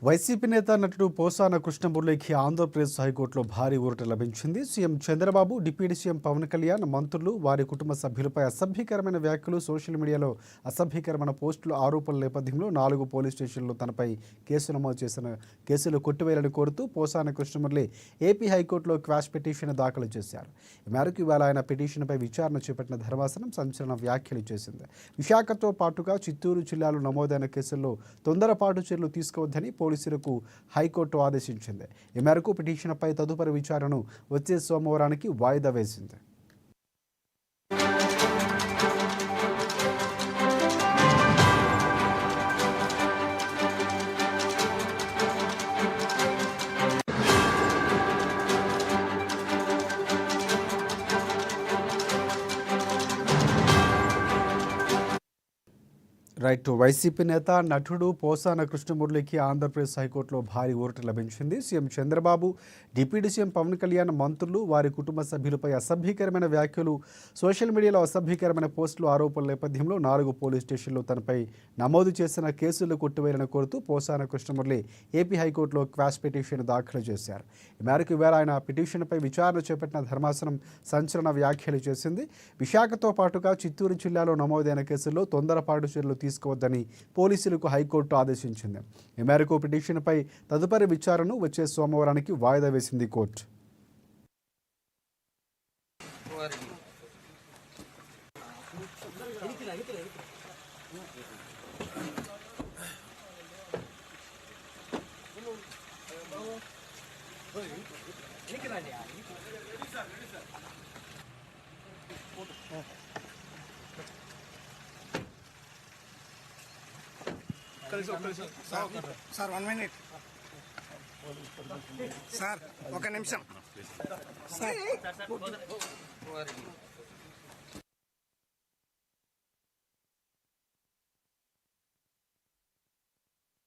YCP నేత నటుడు పోసాన కృష్ణమురళికి ఆంధ్రప్రదేశ్ హైకోర్టులో భారీ ఊరట లభించింది. CM Chandrababu, deputy CM Pawan Kalyan, మంత్రులు, వారి కుటుంబ సభ్యులపై అసభ్యకరమైన వ్యాఖ్యలు, సోషల్ మీడియాలో అసభ్యకరమైన పోస్టులు, ఆరోపణల నేపథ్యంలో 4 పోలీస్ స్టేషన్లు తనపై కేసు నమోదు చేసిన కేసులు కొట్టివేయాలని కోరుతూ పోసాన కృష్ణమురళి ఏపీ హైకోర్టులో క్వాష్ పిటిషన్ దాఖలు చేశారు. ఈ మేరకు ఇవాళ ఆయన పిటిషన్పై విచారణ చేపట్టిన ధర్మాసనం సంచలన వ్యాఖ్యలు చేసింది. విశాఖతో పాటుగా చిత్తూరు జిల్లాలో నమోదైన కేసుల్లో తొందరపాటు చర్యలు తీసుకోవద్దని పోలీసులకు హైకోర్టు ఆదేశించింది. ఈ మేరకు పిటిషన్పై తదుపరి విచారణను వచ్చే సోమవారానికి వాయిదా వేసింది. వైసీపీ నేత నటుడు పోసాన కృష్ణమురళికి ఆంధ్రప్రదేశ్ హైకోర్టులో భారీ ఊరట లభించింది. CM Chandrababu, deputy CM Pawan Kalyan, మంత్రులు, వారి కుటుంబ సభ్యులపై అసభ్యకరమైన వ్యాఖ్యలు, సోషల్ మీడియాలో అసభ్యకరమైన పోస్టులు, ఆరోపణల నేపథ్యంలో 4 పోలీస్ స్టేషన్లు తనపై నమోదు చేసిన కేసులు కొట్టివేయాలని కోరుతూ పోసాన కృష్ణమురళి ఏపీ హైకోర్టులో క్వాష్ పిటిషన్ దాఖలు చేశారు. ఈ మేరకు ఇవాళ ఆయన పిటిషన్పై విచారణ చేపట్టిన ధర్మాసనం సంచలన వ్యాఖ్యలు చేసింది. విశాఖతో పాటుగా చిత్తూరు జిల్లాలో నమోదైన కేసుల్లో తొందరపాటు చర్యలు తీసుకోవద్దని పోలీసులకు హైకోర్టు ఆదేశించింది. ఈ మేరకు పిటిషన్పై తదుపరి విచారణను వచ్చే సోమవారానికి వాయిదా వేసింది కోర్టు. సార్ 1 మినిట్ సార్, 1 నిమిషం సార్.